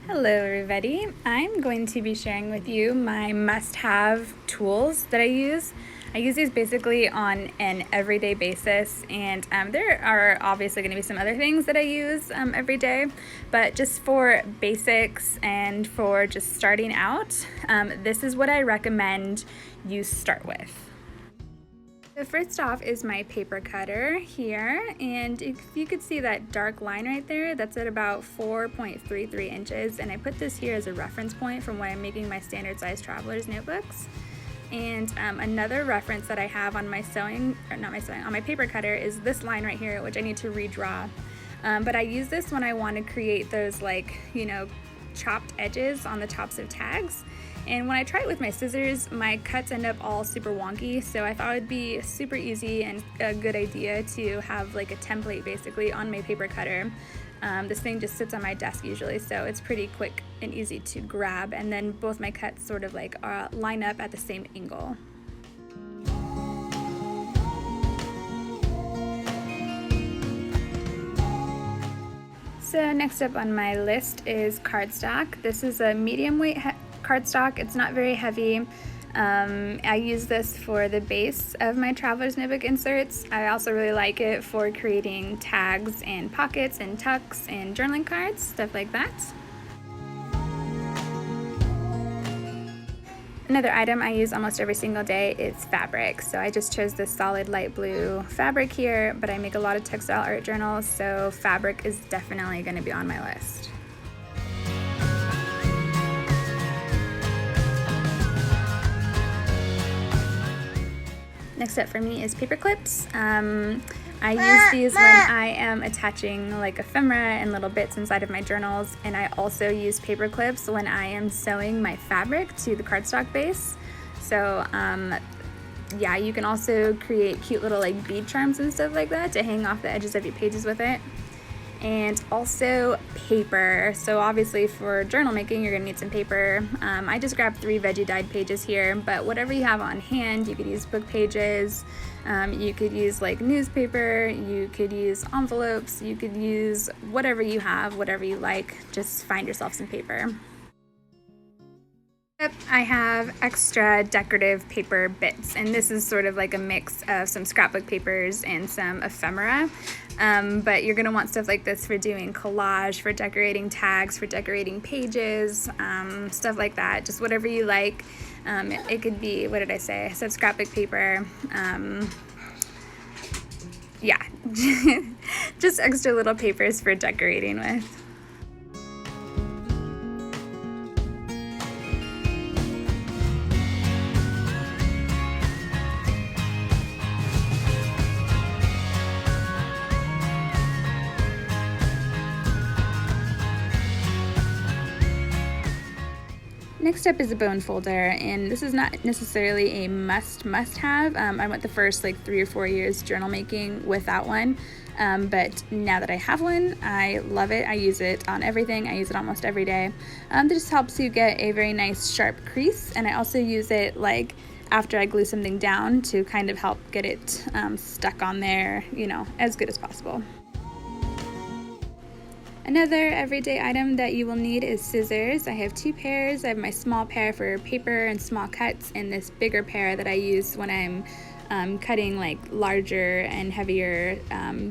Hello everybody, I'm going to be sharing with you my must-have tools that I use. I use these basically on an everyday basis, and there are obviously going to be some other things that I use every day, but just for basics and for just starting out, this is what I recommend you start with. So first off is my paper cutter here, and if you could see that dark line right there, that's at about 4.33 inches, and I put this here as a reference point from when I'm making my standard size traveler's notebooks. And another reference that I have on my on my paper cutter is this line right here, which I need to redraw. But I use this when I want to create those chopped edges on the tops of tags. And when I try it with my scissors, my cuts end up all super wonky, so I thought it'd be super easy and a good idea to have like a template basically on my paper cutter. This thing just sits on my desk usually, so it's pretty quick and easy to grab, and then both my cuts sort of line up at the same angle. So next up on my list is cardstock. This is a medium weight cardstock. It's not very heavy. I use this for the base of my traveler's notebook inserts. I also really like it for creating tags and pockets and tucks and journaling cards, stuff like that. Another item I use almost every single day is fabric. So I just chose this solid light blue fabric here, but I make a lot of textile art journals, so fabric is definitely going to be on my list. Next up for me is paper clips. I use these when I am attaching like ephemera and little bits inside of my journals, and I also use paper clips when I am sewing my fabric to the cardstock base. So yeah, you can also create cute little like bead charms and stuff like that to hang off the edges of your pages with it. And also paper. So obviously for journal making, you're gonna need some paper. I just grabbed 3 veggie dyed pages here, but whatever you have on hand, you could use book pages, you could use like newspaper, you could use envelopes, you could use whatever you have, whatever you like, just find yourself some paper. I have extra decorative paper bits, and this is sort of like a mix of some scrapbook papers and some ephemera, but you're going to want stuff like this for doing collage, for decorating tags, for decorating pages, stuff like that, just whatever you like. It could be, what did I say? I said scrapbook paper. Yeah, just extra little papers for decorating with. Next up is a bone folder, and this is not necessarily a must have. I went the first 3 or 4 years journal making without one, but now that I have one, I love it. I use it on everything. I use it almost every day. This just helps you get a very nice sharp crease, and I also use it after I glue something down to kind of help get it stuck on there, as good as possible. Another everyday item that you will need is scissors. I have 2 pairs. I have my small pair for paper and small cuts, and this bigger pair that I use when I'm cutting larger and heavier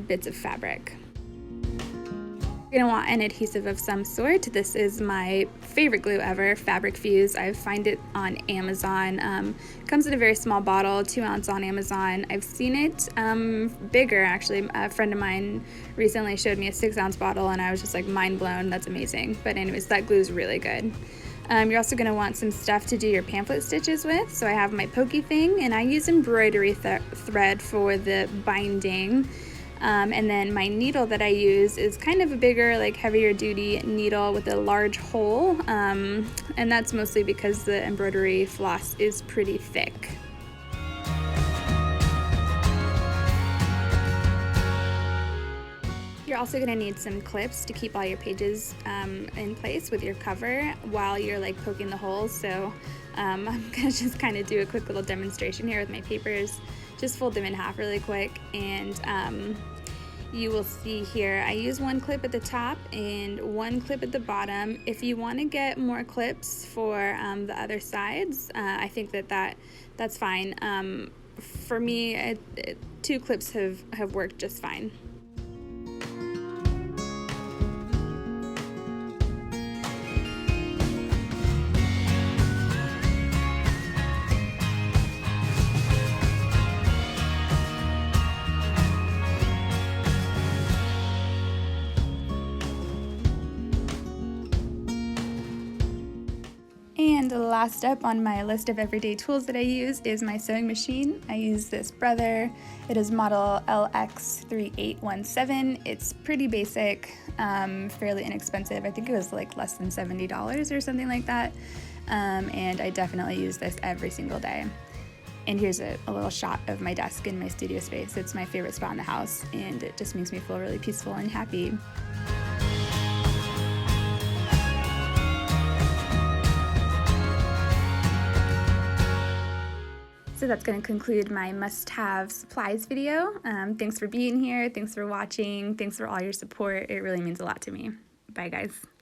bits of fabric. You're going to want an adhesive of some sort. This is my favorite glue ever, Fabric Fuse. I find it on Amazon. Comes in a very small bottle, 2 ounce on Amazon. I've seen it bigger actually. A friend of mine recently showed me a 6 ounce bottle, and I was just mind blown. That's amazing. But anyways, that glue is really good. You're also going to want some stuff to do your pamphlet stitches with. So I have my pokey thing, and I use embroidery thread for the binding. And then my needle that I use is kind of a bigger, heavier duty needle with a large hole, and that's mostly because the embroidery floss is pretty thick. You're also going to need some clips to keep all your pages in place with your cover while you're poking the holes. So I'm going to just kind of do a quick little demonstration here with my papers. Just fold them in half really quick, and you will see here I use one clip at the top and one clip at the bottom. If you want to get more clips for the other sides, I think that's fine. For me, 2 clips have worked just fine. And the last step on my list of everyday tools that I use is my sewing machine. I use this Brother. It is model LX3817. It's pretty basic, fairly inexpensive. I think it was like less than $70 or something like that. And I definitely use this every single day. And here's a little shot of my desk in my studio space. It's my favorite spot in the house, and it just makes me feel really peaceful and happy. So that's going to conclude my must-have supplies video. Thanks for being here. Thanks for watching. Thanks for all your support. It really means a lot to me. Bye, guys.